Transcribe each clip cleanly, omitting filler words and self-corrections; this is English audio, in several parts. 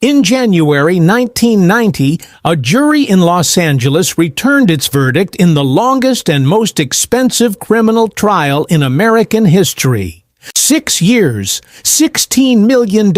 In January 1990, a jury in Los Angeles returned its verdict in the longest and most expensive criminal trial in American history. 6 years, $16 million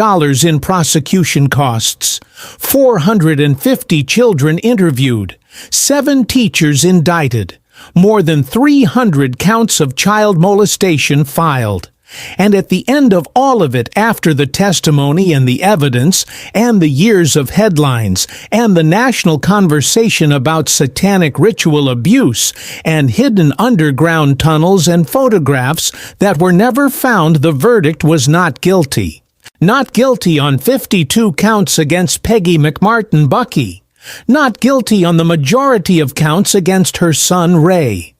in prosecution costs, 450 children interviewed, 7 teachers indicted, more than 300 counts of child molestation filed. And at the end of all of it, after the testimony and the evidence, and the years of headlines, and the national conversation about satanic ritual abuse, and hidden underground tunnels and photographs that were never found, the verdict was not guilty. Not guilty on 52 counts against Peggy McMartin Bucky. Not guilty on the majority of counts against her son Ray.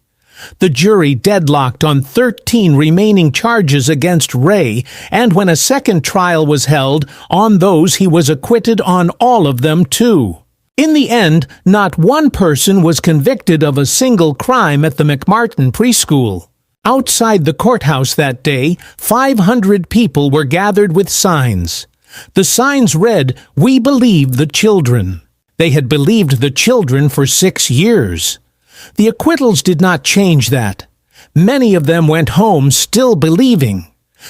The jury deadlocked on 13 remaining charges against Ray, and when a second trial was held, on those he was acquitted on all of them too. In the end, not one person was convicted of a single crime at the McMartin preschool. Outside the courthouse that day, 500 people were gathered with signs. The signs read, "We believe the children." They had believed the children for 6 years. The acquittals did not change that. Many of them went home still believing.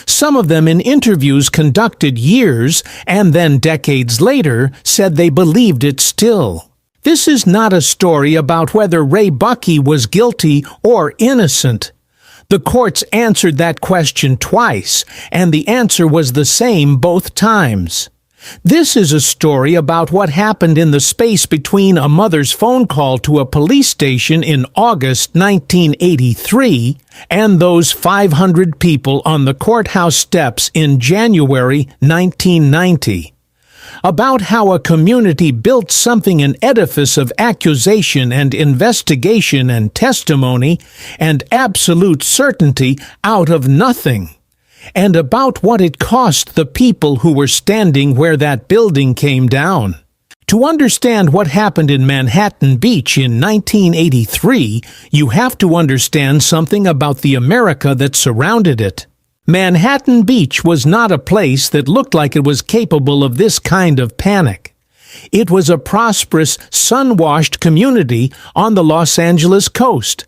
Some of them in interviews conducted years and then decades later said they believed it still. This is not a story about whether Ray Bucky was guilty or innocent. The courts answered that question twice, and the answer was the same both times. This is a story about what happened in the space between a mother's phone call to a police station in August 1983 and those 500 people on the courthouse steps in January 1990. About how a community built something, an edifice of accusation and investigation and testimony and absolute certainty out of nothing. And about what it cost the people who were standing where that building came down. To understand what happened in Manhattan Beach in 1983, you have to understand something about the America that surrounded it. Manhattan Beach was not a place that looked like it was capable of this kind of panic. It was a prosperous, sun-washed community on the Los Angeles coast.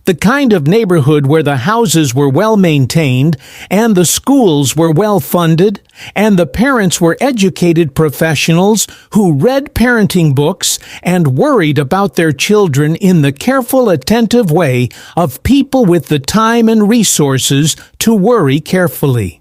The kind of neighborhood where the houses were well maintained, and the schools were well funded, and the parents were educated professionals who read parenting books and worried about their children in the careful, attentive way of people with the time and resources to worry carefully.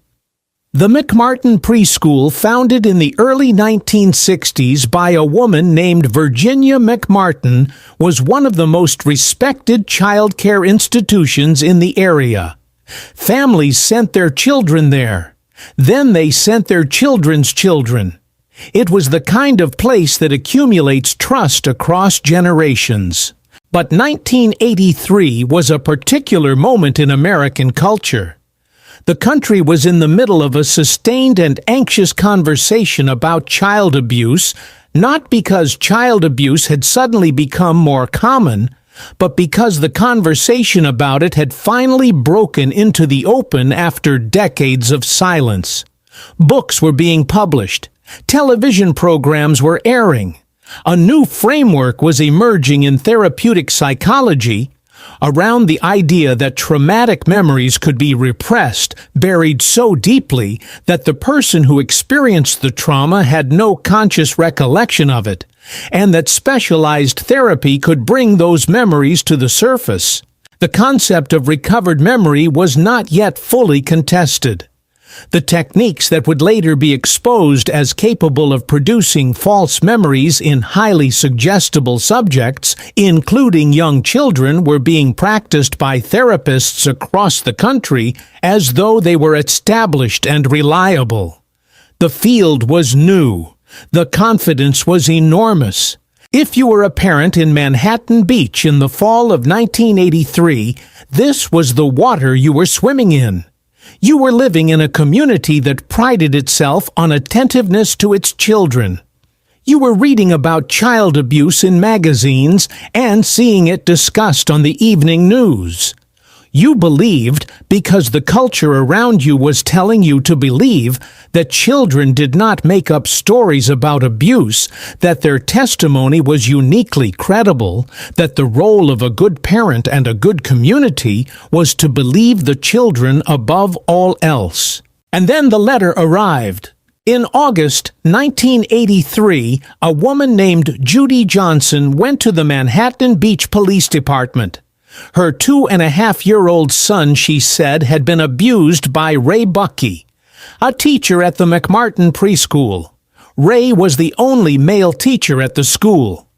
The McMartin Preschool, founded in the early 1960s by a woman named Virginia McMartin, was one of the most respected child care institutions in the area. Families sent their children there. Then they sent their children's children. It was the kind of place that accumulates trust across generations. But 1983 was a particular moment in American culture. The country was in the middle of a sustained and anxious conversation about child abuse, not because child abuse had suddenly become more common, but because the conversation about it had finally broken into the open after decades of silence. Books were being published. Television programs were airing. A new framework was emerging in therapeutic psychology around the idea that traumatic memories could be repressed, buried so deeply that the person who experienced the trauma had no conscious recollection of it, and that specialized therapy could bring those memories to the surface. The concept of recovered memory was not yet fully contested. The techniques that would later be exposed as capable of producing false memories in highly suggestible subjects, including young children, were being practiced by therapists across the country as though they were established and reliable. The field was new. The confidence was enormous. If you were a parent in Manhattan Beach in the fall of 1983, this was the water you were swimming in. You were living in a community that prided itself on attentiveness to its children. You were reading about child abuse in magazines and seeing it discussed on the evening news. You believed because the culture around you was telling you to believe that children did not make up stories about abuse, that their testimony was uniquely credible, that the role of a good parent and a good community was to believe the children above all else. And then the letter arrived. In August 1983, a woman named Judy Johnson went to the Manhattan Beach Police Department. Her 2.5-year-old son, she said, had been abused by Ray Buckey, a teacher at the McMartin preschool. Ray was the only male teacher at the school.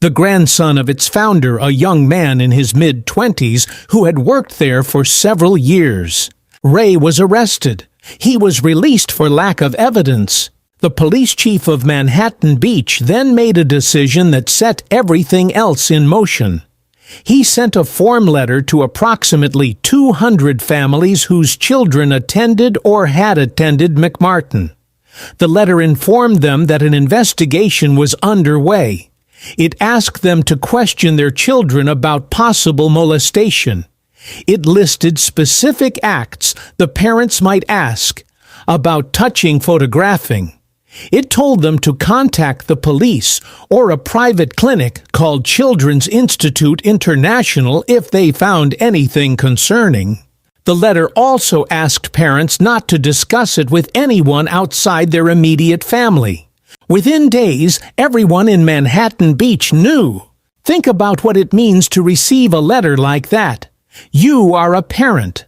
The grandson of its founder, a young man in his mid-20s who had worked there for several years. Ray was arrested. He was released for lack of evidence. The police chief of Manhattan Beach then made a decision that set everything else in motion. He sent a form letter to approximately 200 families whose children attended or had attended McMartin. The letter informed them that an investigation was underway. It asked them to question their children about possible molestation. It listed specific acts the parents might ask about touching, photographing. It told them to contact the police or a private clinic called Children's Institute International if they found anything concerning. The letter also asked parents not to discuss it with anyone outside their immediate family. Within days, everyone in Manhattan Beach knew. Think about what it means to receive a letter like that. You are a parent.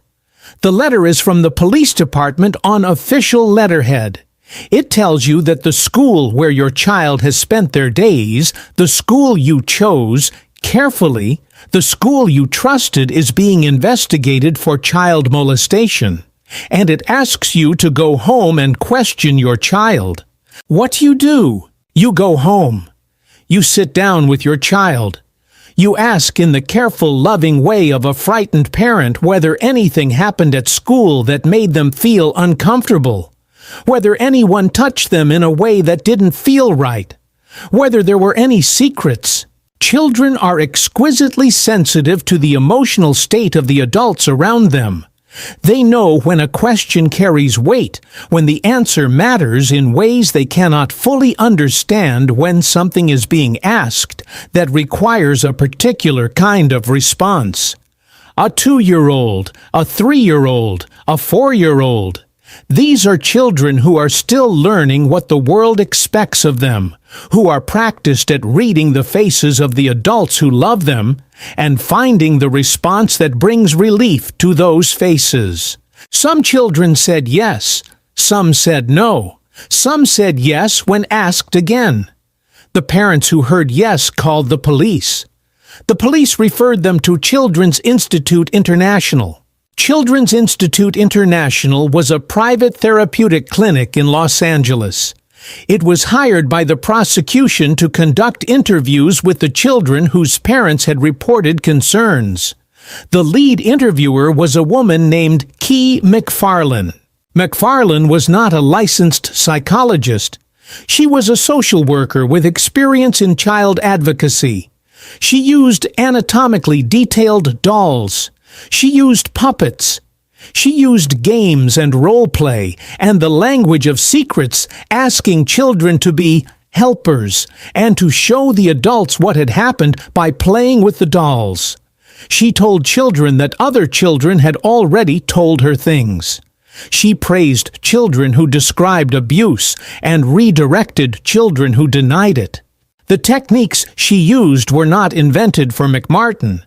The letter is from the police department on official letterhead. It tells you that the school where your child has spent their days, the school you chose carefully, the school you trusted is being investigated for child molestation. And it asks you to go home and question your child. What do? You go home. You sit down with your child. You ask in the careful, loving way of a frightened parent whether anything happened at school that made them feel uncomfortable, whether anyone touched them in a way that didn't feel right, whether there were any secrets. Children are exquisitely sensitive to the emotional state of the adults around them. They know when a question carries weight, when the answer matters in ways they cannot fully understand when something is being asked that requires a particular kind of response. A 2-year-old, a 3-year-old, a 4-year-old. These are children who are still learning what the world expects of them, who are practiced at reading the faces of the adults who love them and finding the response that brings relief to those faces. Some children said yes, some said no, some said yes when asked again. The parents who heard yes called the police. The police referred them to Children's Institute International. Children's Institute International was a private therapeutic clinic in Los Angeles. It was hired by the prosecution to conduct interviews with the children whose parents had reported concerns. The lead interviewer was a woman named Kee McFarlane. McFarlane was not a licensed psychologist. She was a social worker with experience in child advocacy. She used anatomically detailed dolls. She used puppets. She used games and role play and the language of secrets, asking children to be helpers and to show the adults what had happened by playing with the dolls. She told children that other children had already told her things. She praised children who described abuse and redirected children who denied it. The techniques she used were not invented for McMartin.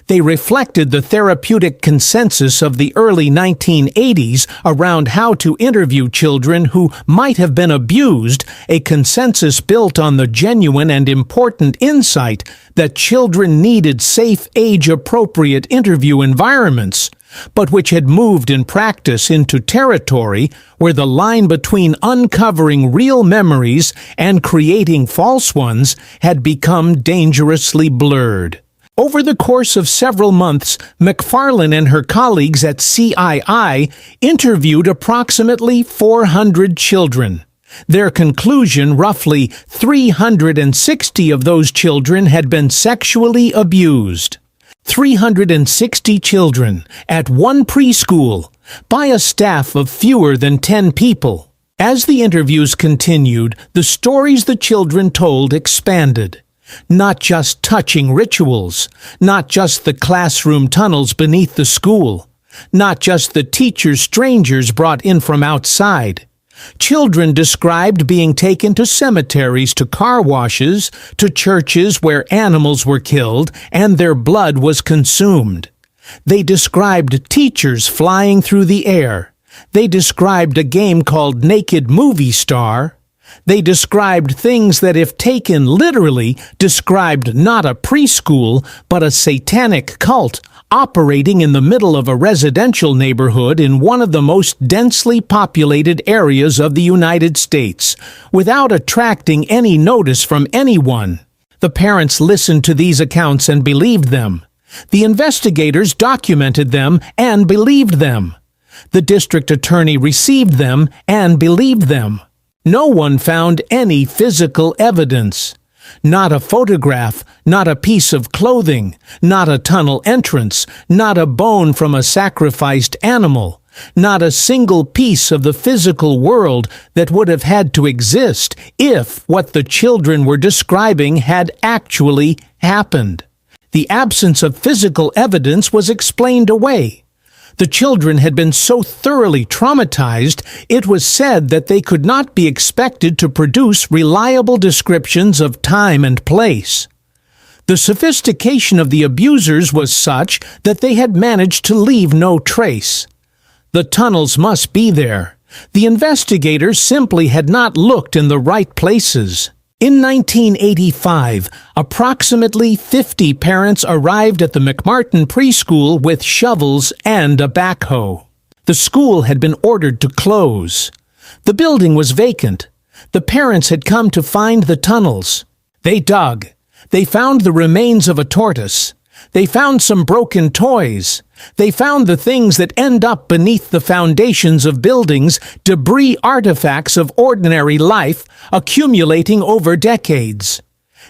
They reflected the therapeutic consensus of the early 1980s around how to interview children who might have been abused, a consensus built on the genuine and important insight that children needed safe, age-appropriate interview environments, but which had moved in practice into territory where the line between uncovering real memories and creating false ones had become dangerously blurred. Over the course of several months, McFarlane and her colleagues at CII interviewed approximately 400 children. Their conclusion, roughly 360 of those children had been sexually abused. 360 children at one preschool by a staff of fewer than 10 people. As the interviews continued, the stories the children told expanded. Not just touching rituals, not just the classroom tunnels beneath the school, not just the teachers strangers brought in from outside. Children described being taken to cemeteries, to car washes, to churches where animals were killed and their blood was consumed. They described teachers flying through the air. They described a game called Naked Movie Star. They described things that, if taken literally, described not a preschool, but a satanic cult operating in the middle of a residential neighborhood in one of the most densely populated areas of the United States, without attracting any notice from anyone. The parents listened to these accounts and believed them. The investigators documented them and believed them. The district attorney received them and believed them. No one found any physical evidence. Not a photograph, not a piece of clothing, not a tunnel entrance, not a bone from a sacrificed animal, not a single piece of the physical world that would have had to exist if what the children were describing had actually happened. The absence of physical evidence was explained away. The children had been so thoroughly traumatized, it was said that they could not be expected to produce reliable descriptions of time and place. The sophistication of the abusers was such that they had managed to leave no trace. The tunnels must be there. The investigators simply had not looked in the right places. In 1985, approximately 50 parents arrived at the McMartin preschool with shovels and a backhoe. The school had been ordered to close. The building was vacant. The parents had come to find the tunnels. They dug. They found the remains of a tortoise. They found some broken toys. They found the things that end up beneath the foundations of buildings, debris artifacts of ordinary life accumulating over decades.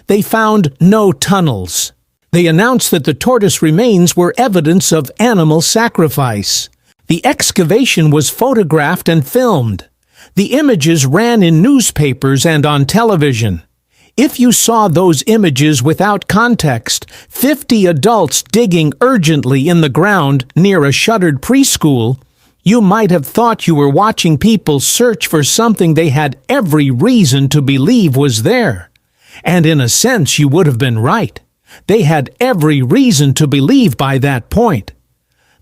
They found no tunnels. They announced that the tortoise remains were evidence of animal sacrifice. The excavation was photographed and filmed. The images ran in newspapers and on television. If you saw those images without context, 50 adults digging urgently in the ground near a shuttered preschool, you might have thought you were watching people search for something they had every reason to believe was there. And in a sense, you would have been right. They had every reason to believe by that point.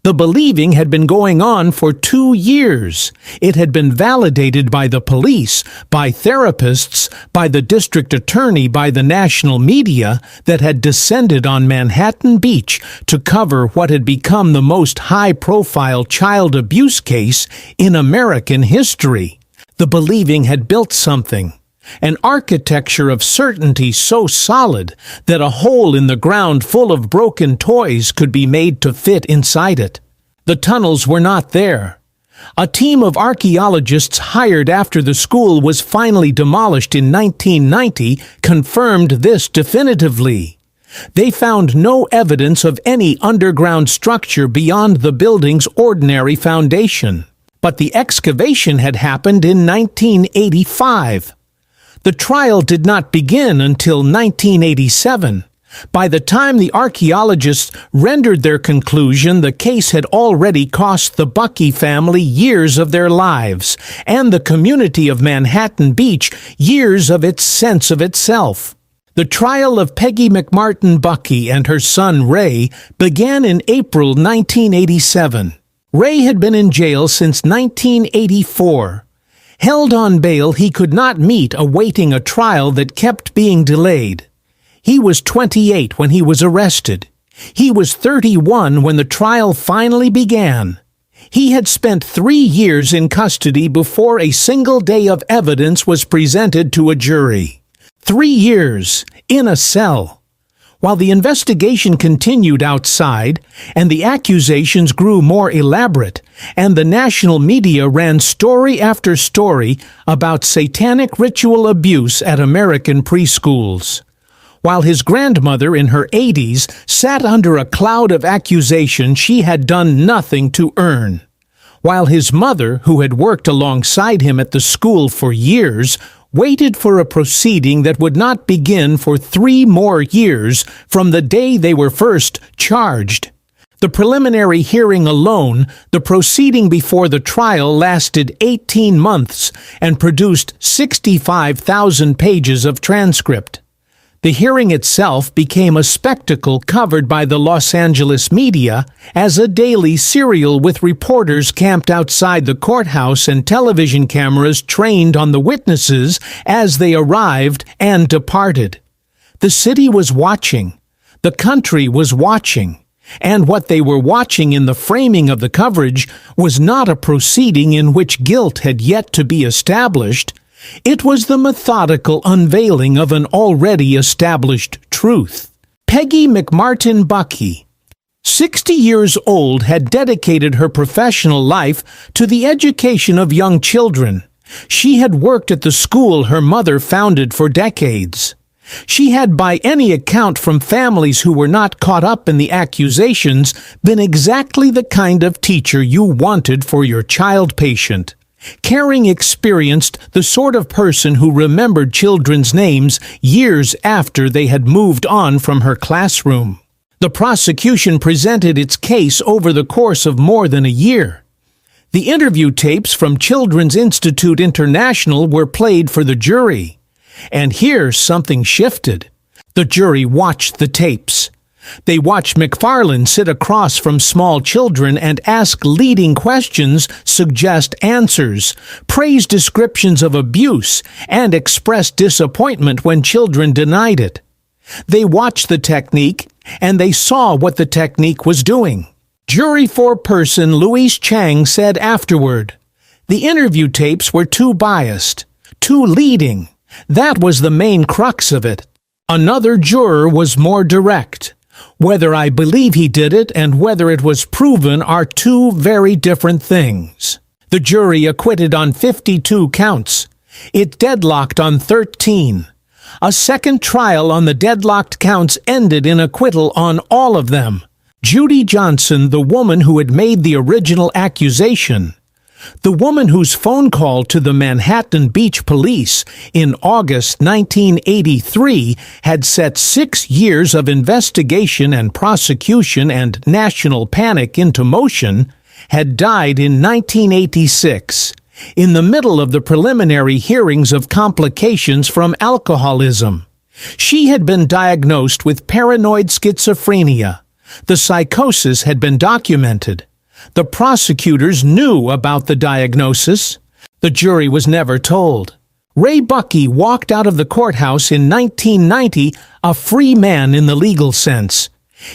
The believing had been going on for 2 years. It had been validated by the police, by therapists, by the district attorney, by the national media that had descended on Manhattan Beach to cover what had become the most high-profile child abuse case in American history. The believing had built something. An architecture of certainty so solid that a hole in the ground full of broken toys could be made to fit inside it. The tunnels were not there. A team of archaeologists hired after the school was finally demolished in 1990 confirmed this definitively. They found no evidence of any underground structure beyond the building's ordinary foundation. But the excavation had happened in 1985. The trial did not begin until 1987. By the time the archaeologists rendered their conclusion, the case had already cost the Buckey family years of their lives, and the community of Manhattan Beach years of its sense of itself. The trial of Peggy McMartin Buckey and her son Ray began in April 1987. Ray had been in jail since 1984. Held on bail, he could not meet awaiting a trial that kept being delayed. He was 28 when he was arrested. He was 31 when the trial finally began. He had spent 3 years in custody before a single day of evidence was presented to a jury. 3 years in a cell. While the investigation continued outside, and the accusations grew more elaborate, and the national media ran story after story about satanic ritual abuse at American preschools. while his grandmother in her 80s sat under a cloud of accusation she had done nothing to earn, while his mother, who had worked alongside him at the school for years, waited for a proceeding that would not begin for 3 more years from the day they were first charged. The preliminary hearing alone, the proceeding before the trial, lasted 18 months and produced 65,000 pages of transcript. The hearing itself became a spectacle covered by the Los Angeles media as a daily serial with reporters camped outside the courthouse and television cameras trained on the witnesses as they arrived and departed. The city was watching. The country was watching. And what they were watching in the framing of the coverage was not a proceeding in which guilt had yet to be established. It was the methodical unveiling of an already established truth. Peggy McMartin Buckey, 60 years old, had dedicated her professional life to the education of young children. She had worked at the school her mother founded for decades. She had, by any account from families who were not caught up in the accusations, been exactly the kind of teacher you wanted for your child patient. Caring, experienced, the sort of person who remembered children's names years after they had moved on from her classroom. The prosecution presented its case over the course of more than a year. The interview tapes from Children's Institute International were played for the jury. And here something shifted. The jury watched the tapes. They watched McFarland sit across from small children and ask leading questions, suggest answers, praise descriptions of abuse, and express disappointment when children denied it. They watched the technique, and they saw what the technique was doing. Jury foreperson Louise Chang said afterward, "The interview tapes were too biased, too leading. That was the main crux of it." Another juror was more direct. "Whether I believe he did it and whether it was proven are two very different things." The jury acquitted on 52 counts. It deadlocked on 13. A second trial on the deadlocked counts ended in acquittal on all of them. Judy Johnson, the woman who had made the original accusation, the woman whose phone call to the Manhattan Beach Police in August 1983 had set 6 years of investigation and prosecution and national panic into motion, had died in 1986, in the middle of the preliminary hearings of complications from alcoholism. She had been diagnosed with paranoid schizophrenia. The psychosis had been documented. The prosecutors knew about the diagnosis. The jury was never told. Ray Buckey walked out of the courthouse in 1990 a free man in the legal sense.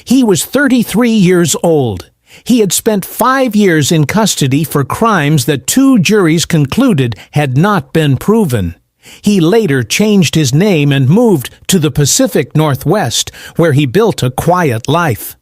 He was 33 years old. He had spent 5 years in custody for crimes that 2 juries concluded had not been proven. He later changed his name and moved to the Pacific Northwest, where he built a quiet life.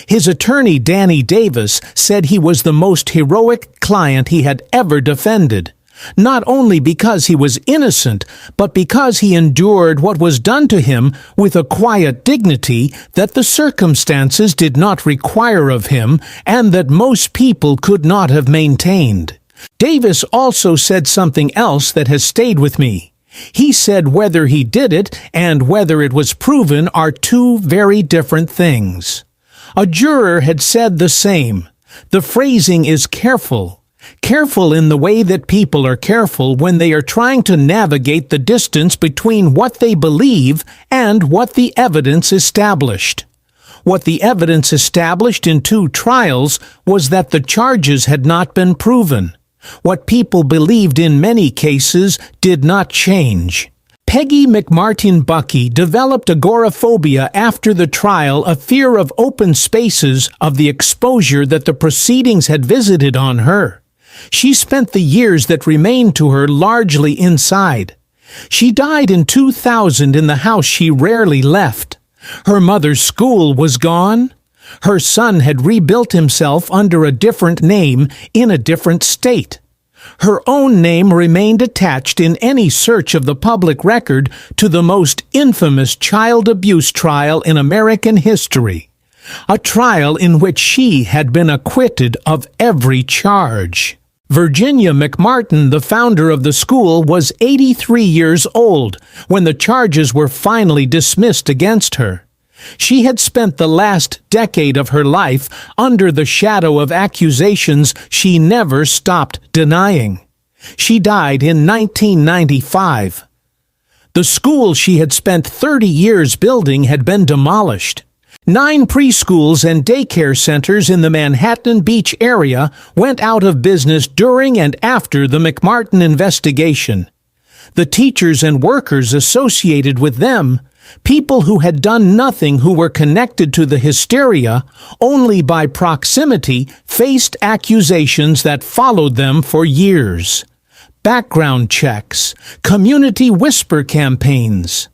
His attorney, Danny Davis, said he was the most heroic client he had ever defended, not only because he was innocent, but because he endured what was done to him with a quiet dignity that the circumstances did not require of him and that most people could not have maintained. Davis also said something else that has stayed with me. He said whether he did it and whether it was proven are two very different things. A juror had said the same. The phrasing is careful. Careful in the way that people are careful when they are trying to navigate the distance between what they believe and what the evidence established. What the evidence established in 2 trials was that the charges had not been proven. What people believed in many cases did not change. Peggy McMartin Buckey developed agoraphobia after the trial, a fear of open spaces, of the exposure that the proceedings had visited on her. She spent the years that remained to her largely inside. She died in 2000 in the house she rarely left. Her mother's school was gone. Her son had rebuilt himself under a different name in a different state. Her own name remained attached in any search of the public record to the most infamous child abuse trial in American history, a trial in which she had been acquitted of every charge. Virginia McMartin, the founder of the school, was 83 years old when the charges were finally dismissed against her. She had spent the last decade of her life under the shadow of accusations she never stopped denying. She died in 1995. The school she had spent 30 years building had been demolished. 9 preschools and daycare centers in the Manhattan Beach area went out of business during and after the McMartin investigation. The teachers and workers associated with them, people who had done nothing who were connected to the hysteria, only by proximity, faced accusations that followed them for years. Background checks, community whisper campaigns.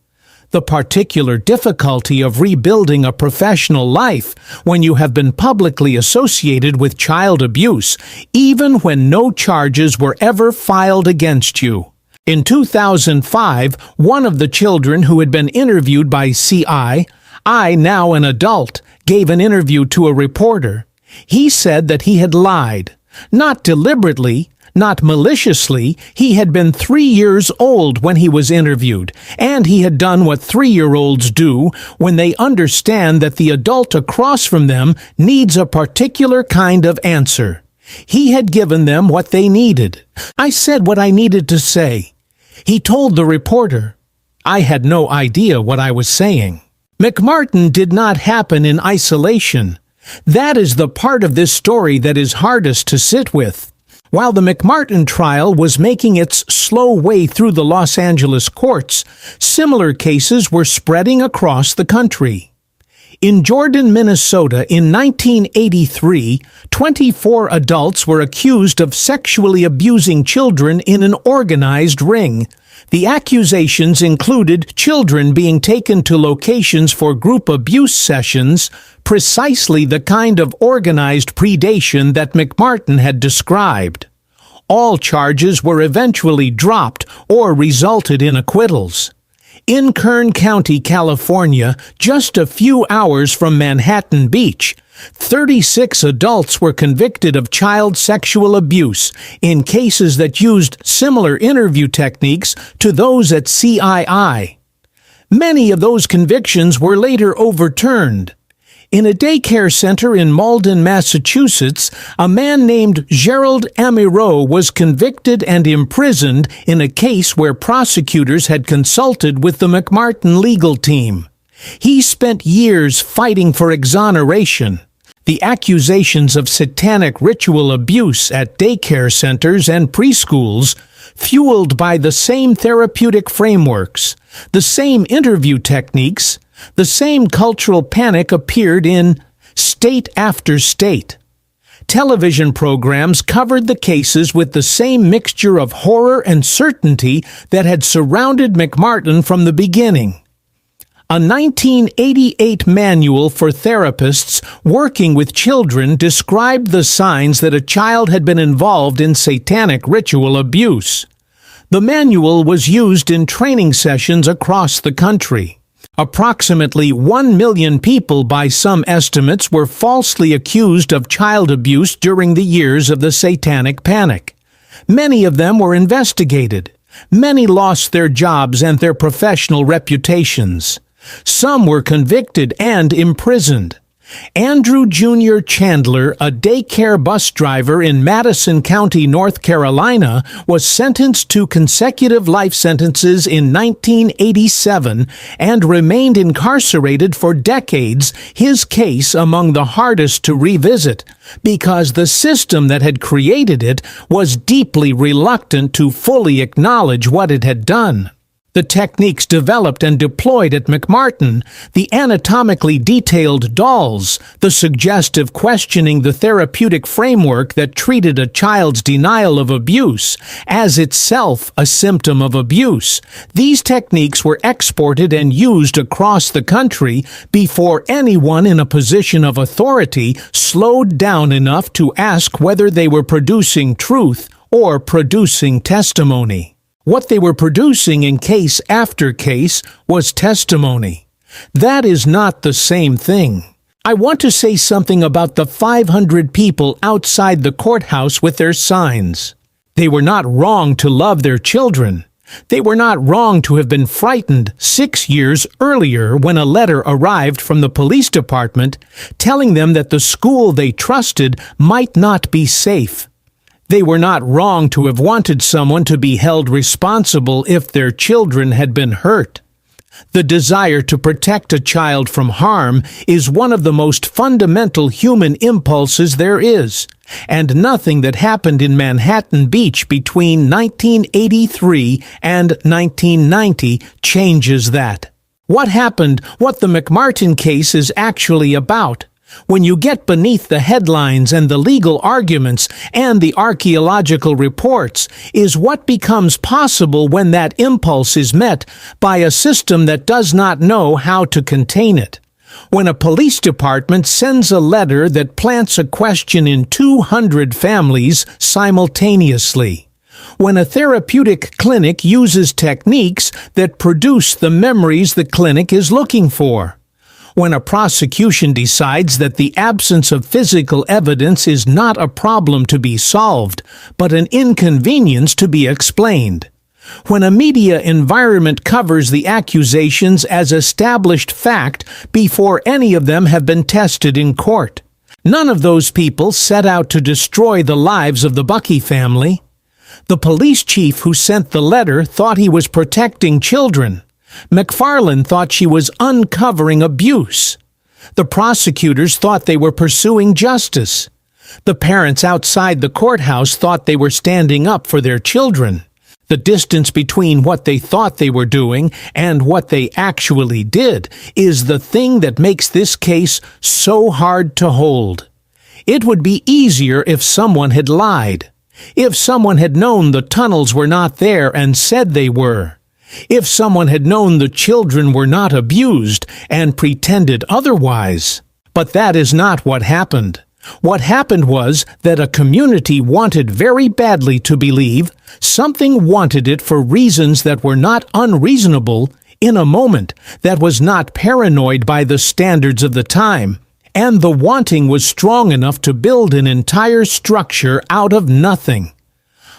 The particular difficulty of rebuilding a professional life when you have been publicly associated with child abuse, even when no charges were ever filed against you. In 2005, one of the children who had been interviewed by CI, now an adult, gave an interview to a reporter. He said that he had lied, not deliberately, not maliciously. He had been 3 years old when he was interviewed, and he had done what 3-year-olds do when they understand that the adult across from them needs a particular kind of answer. He had given them what they needed. I said what I needed to say. He told the reporter. I had no idea what I was saying. McMartin did not happen in isolation. That is the part of this story that is hardest to sit with. While the McMartin trial was making its slow way through the Los Angeles courts, similar cases were spreading across the country. In Jordan, Minnesota, in 1983, 24 adults were accused of sexually abusing children in an organized ring. The accusations included children being taken to locations for group abuse sessions, precisely the kind of organized predation that McMartin had described. All charges were eventually dropped or resulted in acquittals. In Kern County, California, just a few hours from Manhattan Beach, 36 adults were convicted of child sexual abuse in cases that used similar interview techniques to those at CII. Many of those convictions were later overturned. In a daycare center in Malden, Massachusetts, a man named Gerald Amiro was convicted and imprisoned in a case where prosecutors had consulted with the McMartin legal team. He spent years fighting for exoneration. The accusations of satanic ritual abuse at daycare centers and preschools, fueled by the same therapeutic frameworks, the same interview techniques, the same cultural panic, appeared in state after state. Television programs covered the cases with the same mixture of horror and certainty that had surrounded McMartin from the beginning. A 1988 manual for therapists working with children described the signs that a child had been involved in satanic ritual abuse. The manual was used in training sessions across the country. Approximately 1 million people, by some estimates, were falsely accused of child abuse during the years of the Satanic Panic. Many of them were investigated. Many lost their jobs and their professional reputations. Some were convicted and imprisoned. Andrew Jr. Chandler, a daycare bus driver in Madison County, North Carolina, was sentenced to consecutive life sentences in 1987 and remained incarcerated for decades, his case among the hardest to revisit, because the system that had created it was deeply reluctant to fully acknowledge what it had done. The techniques developed and deployed at McMartin, the anatomically detailed dolls, the suggestive questioning, the therapeutic framework that treated a child's denial of abuse as itself a symptom of abuse, these techniques were exported and used across the country before anyone in a position of authority slowed down enough to ask whether they were producing truth or producing testimony. What they were producing in case after case was testimony. That is not the same thing. I want to say something about the 500 people outside the courthouse with their signs. They were not wrong to love their children. They were not wrong to have been frightened 6 years earlier when a letter arrived from the police department telling them that the school they trusted might not be safe. They were not wrong to have wanted someone to be held responsible if their children had been hurt. The desire to protect a child from harm is one of the most fundamental human impulses there is, and nothing that happened in Manhattan Beach between 1983 and 1990 changes that. What happened, what the McMartin case is actually about, when you get beneath the headlines and the legal arguments and the archaeological reports, is what becomes possible when that impulse is met by a system that does not know how to contain it. When a police department sends a letter that plants a question in 200 families simultaneously. When a therapeutic clinic uses techniques that produce the memories the clinic is looking for. When a prosecution decides that the absence of physical evidence is not a problem to be solved, but an inconvenience to be explained. When a media environment covers the accusations as established fact before any of them have been tested in court. None of those people set out to destroy the lives of the Bucky family. The police chief who sent the letter thought he was protecting children. McFarland thought she was uncovering abuse. The prosecutors thought they were pursuing justice. The parents outside the courthouse thought they were standing up for their children. The distance between what they thought they were doing and what they actually did is the thing that makes this case so hard to hold. It would be easier if someone had lied. If someone had known the tunnels were not there and said they were. If someone had known the children were not abused and pretended otherwise. But that is not what happened. What happened was that a community wanted very badly to believe, something wanted it for reasons that were not unreasonable, in a moment that was not paranoid by the standards of the time, and the wanting was strong enough to build an entire structure out of nothing.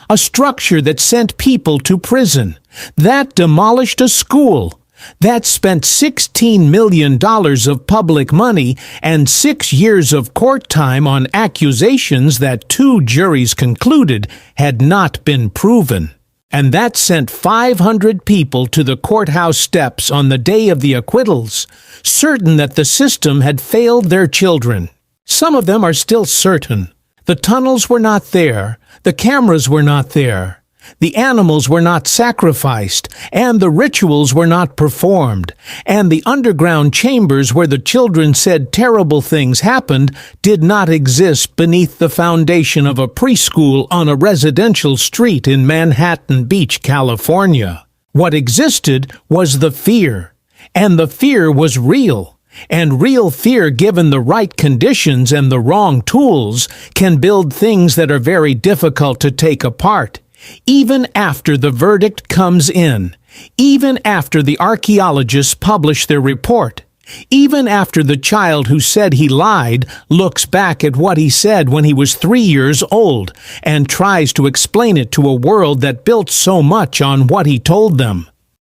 A structure that sent people to prison, that demolished a school, that spent $16 million of public money and 6 years of court time on accusations that 2 juries concluded had not been proven. And that sent 500 people to the courthouse steps on the day of the acquittals, certain that the system had failed their children. Some of them are still certain. The tunnels were not there. The cameras were not there. The animals were not sacrificed, and the rituals were not performed, and the underground chambers where the children said terrible things happened did not exist beneath the foundation of a preschool on a residential street in Manhattan Beach, California. What existed was the fear, and the fear was real. And real fear, given the right conditions and the wrong tools, can build things that are very difficult to take apart. Even after the verdict comes in, even after the archaeologists publish their report, even after the child who said he lied looks back at what he said when he was 3 years old and tries to explain it to a world that built so much on what he told them.